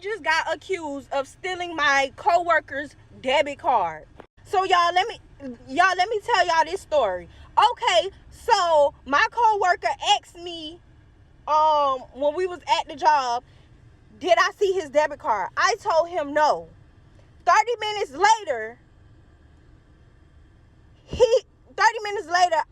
just got accused of stealing my coworker's debit card. So y'all, let me tell y'all this story. Okay, so my coworker asked me, when we was at the job, did I see his debit card? I told him no. 30 minutes later,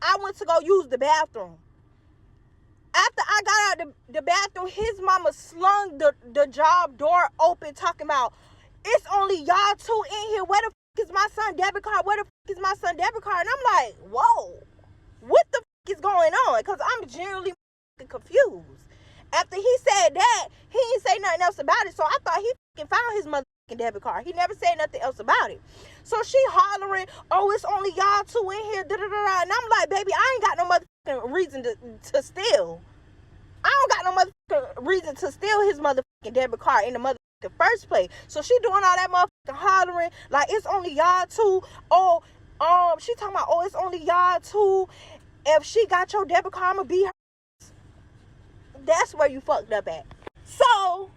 I went to go use the bathroom. After I got out the bathroom, his mama slung the job door open, talking about, it's only y'all two in here. Where the f*** is my son debit card? Where the f*** is my son debit card? And I'm like, whoa, what the f*** is going on? Because I'm genuinely confused. After he said that, he didn't say nothing else about it. So I thought he found his motherfucking debit card. He never said nothing else about it. So she hollering, oh, it's only y'all two in here. Da, da, da, da. And I'm like, baby, I ain't got no motherfucking reason to steal. I don't got no motherfucking reason to steal his motherfucking debit card in the motherfucking first place. So she doing all that motherfucking hollering, like, it's only y'all two. Oh, she talking about, oh, it's only y'all two. If she got your debit card, I'ma be her. That's where you fucked up at. So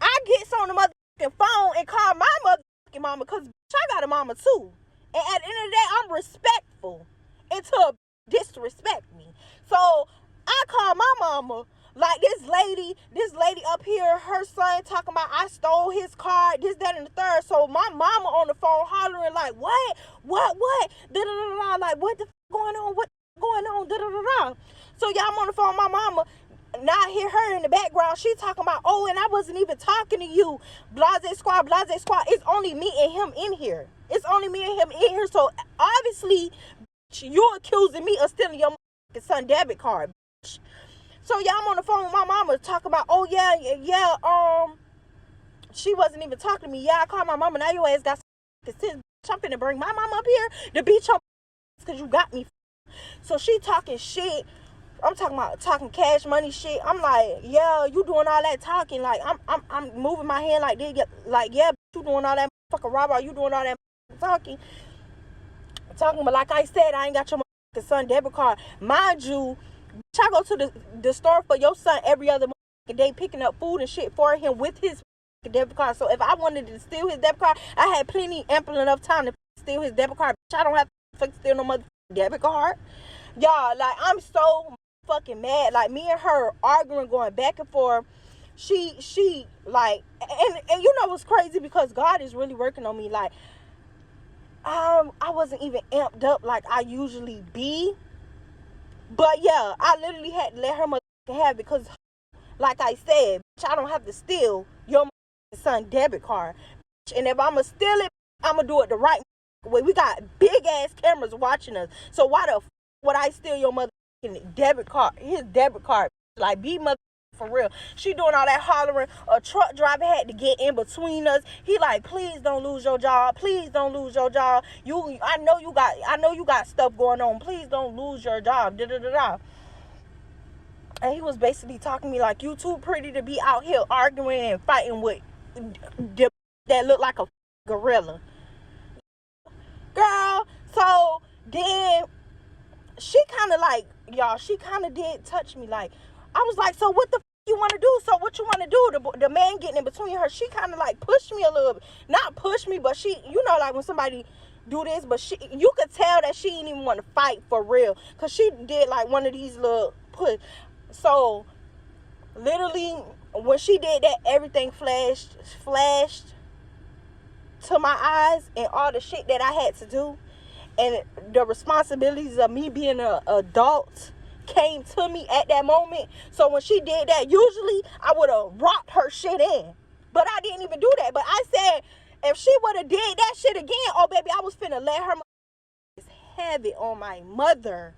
I gets on the motherfucking phone and call my motherfucking mama, because I got a mama too. And at the end of the day, I'm respectful until disrespect me. So I call my mama, like, this lady up here, her son talking about I stole his card, this, that, and the third. So my mama on the phone hollering like, what, da da da da, like, what the going on, what going on, da da da da. So y'all, I'm on the phone with my mama. Now I hear her in the background. She talking about, oh, and I wasn't even talking to you. Blase squad, blase squad. It's only me and him in here. It's only me and him in here. So obviously, you're accusing me of stealing your son debit card. So yeah, I'm on the phone with my mama talking about, oh yeah, she wasn't even talking to me. Yeah, I called my mama. Now your ass got sense. I'm finna bring my mama up here to beat your because you got me. So she talking shit. I'm talking cash money shit. I'm like, yeah, you doing all that talking. Like, I'm moving my hand like this. Like, yeah, you doing all that fucking robber. You doing all that talking. But like I said, I ain't got your son debit card. Mind you, I go to the store for your son every other day, picking up food and shit for him with his debit card. So if I wanted to steal his debit card, I had ample enough time to steal his debit card. I don't have to steal no mother debit card. Y'all, like, I'm so fucking mad. Like, me and her arguing, going back and forth. She like, and you know what's crazy, because God is really working on me. Like, I wasn't even amped up like I usually be, but yeah, I literally had to let her have it, because like I said, I don't have to steal your son debit card. And if I'ma steal it, I'ma do it the right way. We got big ass cameras watching us. So why the would I steal your debit card, his debit card? Like, be for real. She doing all that hollering. A truck driver had to get in between us. He like, please don't lose your job. Please don't lose your job. I know you got stuff going on. Please don't lose your job. Da da da da. And he was basically talking to me like, you too pretty to be out here arguing and fighting with that look like a gorilla. Girl, so then she kind of like, y'all, she kind of did touch me. Like, I was like, so what the you want to do? So what you want to do? The man getting in between her, she kind of like pushed me a little bit. Not push me, but she, you know, like when somebody do this, but you could tell that she didn't even want to fight for real, because she did like one of these little push. So literally when she did that, everything flashed to my eyes, and all the shit that I had to do and the responsibilities of me being an adult came to me at that moment. So when she did that, usually I would have rocked her shit in, but I didn't even do that. But I said, if she would have did that shit again, oh baby, I was finna let her have it on my mother.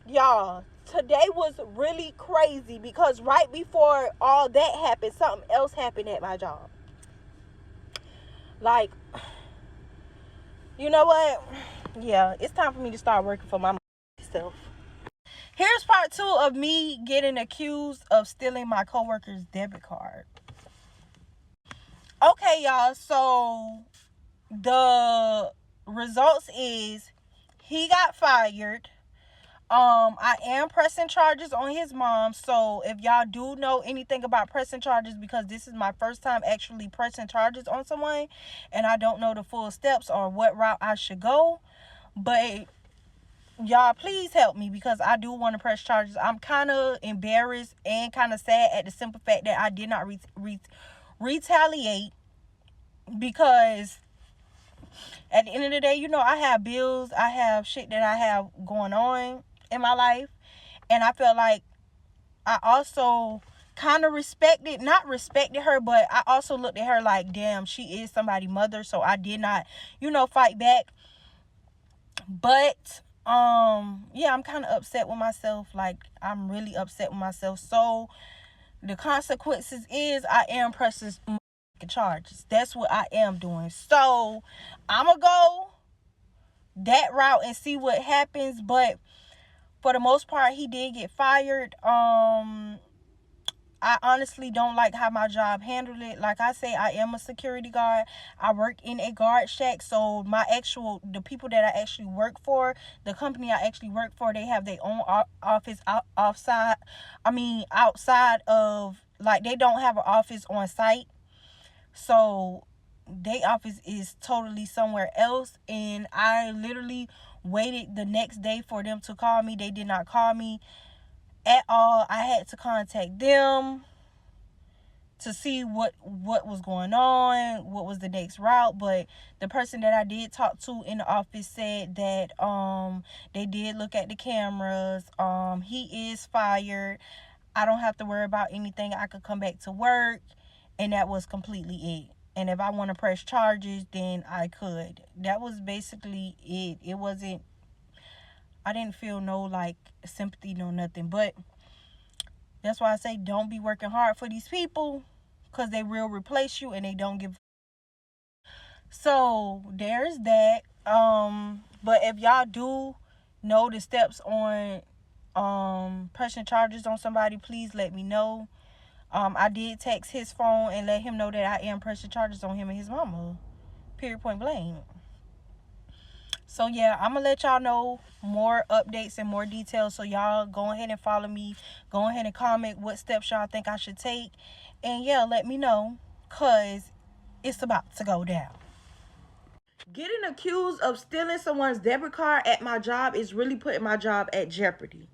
Y'all, today was really crazy, because right before all that happened, something else happened at my job. Like, you know what? Yeah, it's time for me to start working for myself. Here's part 2 of me getting accused of stealing my coworker's debit card. Okay, y'all, so the results is he got fired. I am pressing charges on his mom. So if y'all do know anything about pressing charges, because this is my first time actually pressing charges on someone, and I don't know the full steps or what route I should go, but y'all please help me, because I do want to press charges. I'm kind of embarrassed and kind of sad at the simple fact that I did not retaliate, because at the end of the day, I have bills, I have shit that I have going on in my life, and I feel like I also kind of not respected her, but I also looked at her like, damn, she is somebody's mother, so I did not, fight back. But yeah, I'm kind of upset with myself. Like, I'm really upset with myself. So the consequences is I am pressing charges. That's what I am doing. So I'm gonna go that route and see what happens. But for the most part, he did get fired. I honestly don't like how my job handled it. Like I say, I am a security guard. I work in a guard shack. So the people that I actually work for, the company I actually work for, they have their own office outside of, like, they don't have an office on site. So their office is totally somewhere else. And I literally waited the next day for them to call me. They did not call me at all. I had to contact them to see what was going on, what was the next route. But the person that I did talk to in the office said that they did look at the cameras. He is fired. I don't have to worry about anything. I could come back to work, and that was completely it. And if I want to press charges, then I could. That was basically it. It wasn't, I didn't feel no like sympathy, no nothing. But that's why I say don't be working hard for these people, because they will replace you and they don't give. So there's that. But if y'all do know the steps on pressing charges on somebody, please let me know. I did text his phone and let him know that I am pressing charges on him and his mama. Period, point blank. So yeah, I'm gonna let y'all know more updates and more details. So y'all go ahead and follow me. Go ahead and comment what steps y'all think I should take. And yeah, let me know, cause it's about to go down. Getting accused of stealing someone's debit card at my job is really putting my job at jeopardy.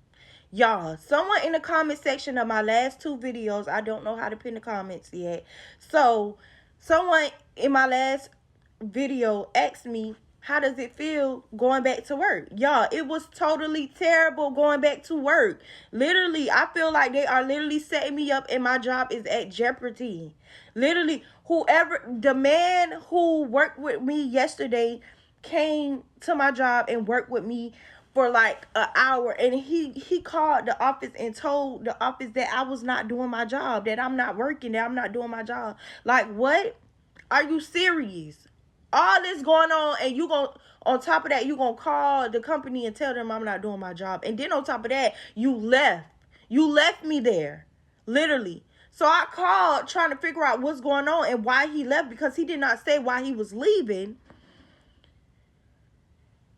Y'all, someone in the comment section of my last two videos, I don't know how to pin the comments yet. So, someone in my last video asked me, how does it feel going back to work? Y'all, it was totally terrible going back to work. Literally, I feel like they are literally setting me up and my job is at jeopardy. Literally, the man who worked with me yesterday came to my job and worked with me for like an hour, and he called the office and told the office that I was not doing my job, that I'm not working, that I'm not doing my job. Like, what? Are you serious? All this going on, and on top of that, you gonna call the company and tell them I'm not doing my job. And then on top of that, you left me there, literally. So I called trying to figure out what's going on and why he left, because he did not say why he was leaving.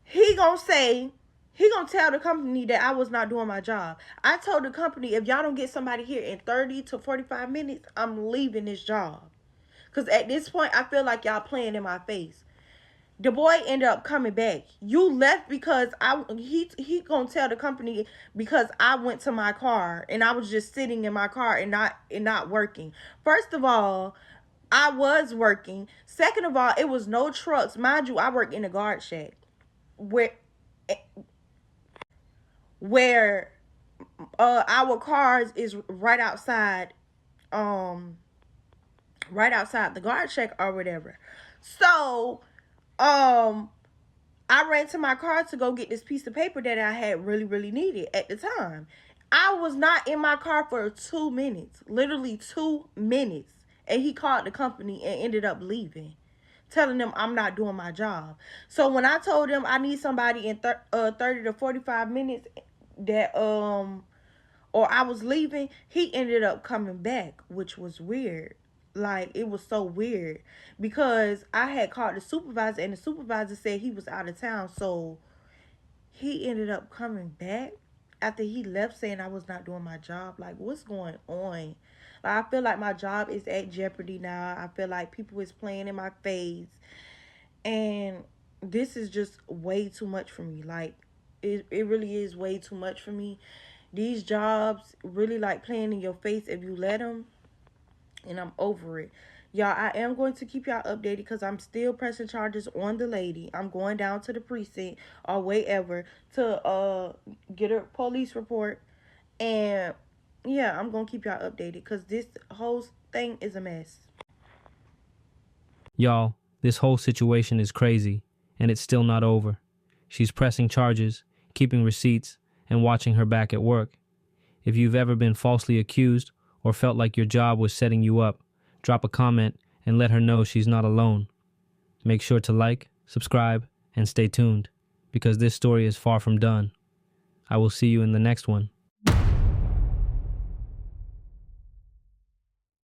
He gonna tell the company that I was not doing my job. I told the company, if y'all don't get somebody here in 30 to 45 minutes, I'm leaving this job. Because at this point, I feel like y'all playing in my face. The boy ended up coming back. You left because he gonna tell the company because I went to my car and I was just sitting in my car and not working. First of all, I was working. Second of all, it was no trucks. Mind you, I work in a guard shack where our cars is right outside the guard shack or whatever. So I ran to my car to go get this piece of paper that I had really, really needed at the time. I was not in my car for 2 minutes, literally 2 minutes. And he called the company and ended up leaving, telling them I'm not doing my job. So when I told him I need somebody in 30 to 45 minutes that or I was leaving, he ended up coming back, which was weird. Like, it was so weird because I had called the supervisor and the supervisor said he was out of town. So he ended up coming back. after he left saying I was not doing my job. Like, what's going on? Like, I feel like my job is at jeopardy now. I feel like people is playing in my face. And this is just way too much for me. Like, it really is way too much for me. These jobs really like playing in your face if you let them. And I'm over it. Y'all, I am going to keep y'all updated because I'm still pressing charges on the lady. I'm going down to the precinct or wherever to get a police report. And yeah, I'm going to keep y'all updated because this whole thing is a mess. Y'all, this whole situation is crazy, and it's still not over. She's pressing charges, keeping receipts, and watching her back at work. If you've ever been falsely accused or felt like your job was setting you up, drop a comment and let her know she's not alone. Make sure to like, subscribe, and stay tuned, because this story is far from done. I will see you in the next one.